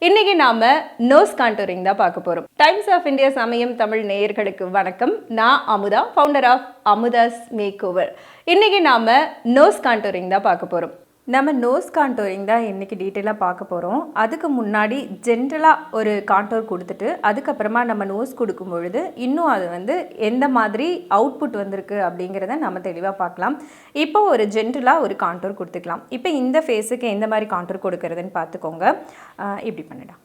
இன்னைக்கு நாம nose contouring தான் பார்க்க போறோம். டைம்ஸ் ஆஃப் இந்தியா சமயம் தமிழ் நேயர்களுக்கு வணக்கம். நான் Amudha, founder of Amudhas make over. இன்னைக்கு நாம நோஸ் கான்டூரிங் தான் பார்க்க போறோம். நம்ம நோஸ் கான்டூரிங் தான் இன்றைக்கி டீட்டெயிலாக பார்க்க போகிறோம். அதுக்கு முன்னாடி ஜென்ரலாக ஒரு கான்டூர் கொடுத்துட்டு அதுக்கப்புறமா நம்ம நோஸ் கொடுக்கும் பொழுது இன்னும் அது எந்த மாதிரி அவுட்புட் வந்திருக்கு அப்படிங்கிறத நம்ம தெளிவாக பார்க்கலாம். இப்போ ஒரு ஜென்ரலாக ஒரு கான்டூர் கொடுத்துக்கலாம். இப்போ இந்த ஃபேஸுக்கு எந்த மாதிரி கான்டூர் கொடுக்கறதுன்னு பார்த்துக்கோங்க. இப்படி பண்ணிடலாம்.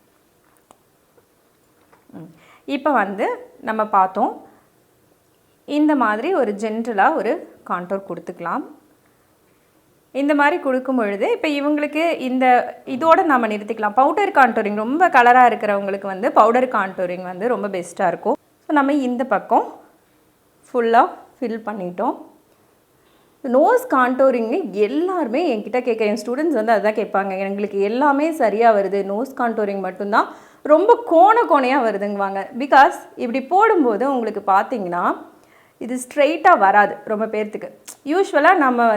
இப்போ நம்ம பார்த்தோம், இந்த மாதிரி ஒரு ஜென்ரலாக ஒரு கான்டூர் கொடுத்துக்கலாம். இந்த மாதிரி கொடுக்கும் பொழுது இப்போ இவங்களுக்கு இதோடு நம்ம நிறுத்திக்கலாம். பவுடர் கான்டூரிங் ரொம்ப கலராக இருக்கிறவங்களுக்கு பவுடர் கான்டூரிங் ரொம்ப பெஸ்ட்டாக இருக்கும். ஸோ நம்ம இந்த பக்கம் ஃபுல்லாக ஃபில் பண்ணிட்டோம். நோஸ் கான்டூரிங் எல்லாருமே என்கிட்ட கேட்குற என் ஸ்டூடெண்ட்ஸ் அதுதான் கேட்பாங்க, எங்களுக்கு எல்லாமே சரியாக வருது, நோஸ் கான்டூரிங் மட்டும்தான் ரொம்ப கோணையாக வருதுங்குவாங்க. பிகாஸ் இப்படி போடும்போது உங்களுக்கு பார்த்தீங்கன்னா இது ஸ்ட்ரெயிட்டாக வராது ரொம்ப பேர்த்துக்கு. யூஸ்வலாக நம்ம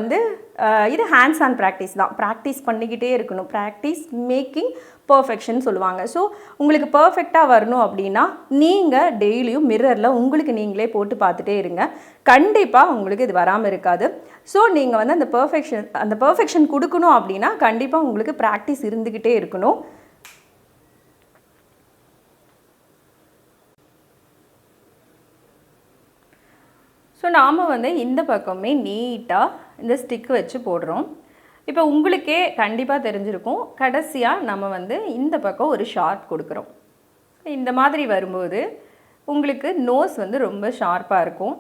இது ஹேண்ட்ஸ் ஆன் ப்ராக்டிஸ் தான், ப்ராக்டிஸ் பண்ணிக்கிட்டே இருக்கணும். ப்ராக்டிஸ் மேக்கிங் பர்ஃபெக்ஷன் சொல்லுவாங்க. ஸோ உங்களுக்கு பர்ஃபெக்டாக வரணும் அப்படின்னா நீங்கள் டெய்லியும் மிரரில் உங்களுக்கு நீங்களே போட்டு பார்த்துட்டே இருங்க. கண்டிப்பாக உங்களுக்கு இது வராமல் இருக்காது. ஸோ நீங்கள் அந்த பர்ஃபெக்ஷன் கொடுக்கணும் அப்படின்னா கண்டிப்பாக உங்களுக்கு ப்ராக்டிஸ் இருந்துக்கிட்டே இருக்கணும். ஸோ நாம் இந்த பக்கமே நீட்டாக இந்த ஸ்டிக் வச்சு போடுறோம். இப்போ உங்களுக்கே கண்டிப்பாக தெரிஞ்சிருக்கும், கடைசியாக நம்ம இந்த பக்கம் ஒரு ஷார்ப் கொடுக்குறோம். இந்த மாதிரி வரும்போது உங்களுக்கு நோஸ் ரொம்ப ஷார்ப்பாக இருக்கும்.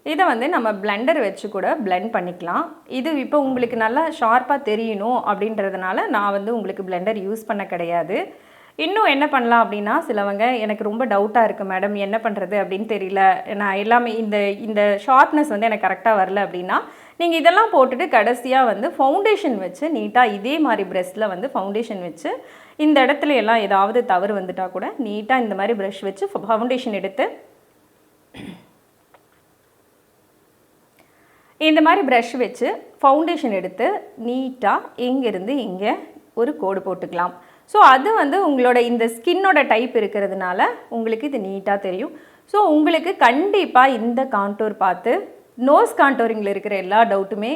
இதை நம்ம பிளெண்டர் வச்சு கூட பிளெண்ட் பண்ணிக்கலாம். இது இப்போ உங்களுக்கு நல்லா ஷார்ப்பாக தெரியணும் அப்படின்றதுனால நான் உங்களுக்கு பிளெண்டர் யூஸ் பண்ண கிடையாது. இன்னும் என்ன பண்ணலாம் அப்படின்னா, சிலவங்க எனக்கு ரொம்ப டவுட்டாக இருக்குது மேடம், என்ன பண்ணுறது அப்படின்னு தெரியல, நான் எல்லாமே இந்த ஷார்ப்னஸ் எனக்கு கரெக்டாக வரல அப்படின்னா, நீங்கள் இதெல்லாம் போட்டுட்டு கடைசியாக ஃபவுண்டேஷன் வச்சு நீட்டாக இதே மாதிரி ப்ரெஷ்ஷில் ஃபவுண்டேஷன் வச்சு இந்த இடத்துல எல்லாம் ஏதாவது தவறு வந்துட்டால் கூட நீட்டாக இந்த மாதிரி ப்ரஷ் வச்சு ஃபவுண்டேஷன் எடுத்து இந்த மாதிரி ப்ரஷ் வச்சு ஃபவுண்டேஷன் எடுத்து நீட்டாக இங்கேருந்து இங்கே ஒரு கோடு போட்டுக்கலாம். ஸோ அது உங்களோட இந்த ஸ்கின்னோட டைப் இருக்கிறதுனால உங்களுக்கு இது நீட்டாக தெரியும். ஸோ உங்களுக்கு கண்டிப்பாக இந்த கான்டூர் பார்த்து நோஸ் கான்டூரிங்கில் இருக்கிற எல்லா டவுட்டுமே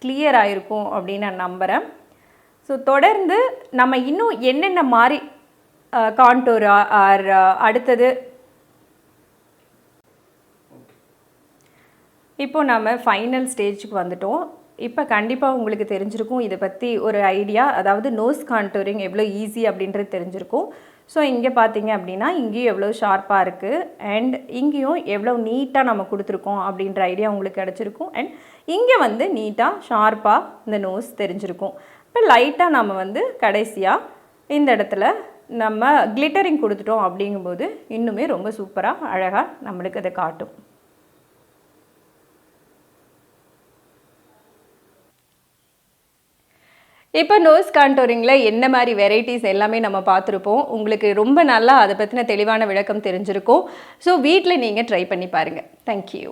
கிளியர் ஆகிருக்கும் அப்படின்னு நான் நம்புகிறேன். ஸோ தொடர்ந்து நம்ம இன்னும் என்னென்ன மாதிரி கான்டூர் அடுத்தது இப்போ நம்ம ஃபைனல் ஸ்டேஜுக்கு வந்துட்டோம். இப்போ கண்டிப்பாக உங்களுக்கு தெரிஞ்சிருக்கும் இதை பற்றி ஒரு ஐடியா, அதாவது நோஸ் கான்டூரிங் எவ்வளோ ஈஸி அப்படின்றது தெரிஞ்சிருக்கும். ஸோ இங்கே பார்த்தீங்க அப்படின்னா இங்கேயும் எவ்வளோ ஷார்ப்பாக இருக்குது அண்ட் இங்கேயும் எவ்வளோ நீட்டாக நம்ம கொடுத்துருக்கோம் அப்படின்ற ஐடியா உங்களுக்கு கிடச்சிருக்கும். அண்ட் இங்கே நீட்டாக ஷார்ப்பாக இந்த நோஸ் தெரிஞ்சிருக்கும். இப்போ லைட்டாக நம்ம கடைசியாக இந்த இடத்துல நம்ம கிளிட்டரிங் கொடுத்துட்டோம் அப்படிங்கும்போது இன்னுமே ரொம்ப சூப்பராக அழகாக நம்மளுக்கு அதை காட்டும். இப்போ நோஸ் கான்டூரிங்கில் என்ன மாதிரி வெரைட்டிஸ் எல்லாமே நம்ம பார்த்துருப்போம். உங்களுக்கு ரொம்ப நல்லா அதை பற்றின தெளிவான விளக்கம் தெரிஞ்சிருக்கும். ஸோ வீட்டில் நீங்கள் ட்ரை பண்ணி பாருங்கள். தேங்க்யூ.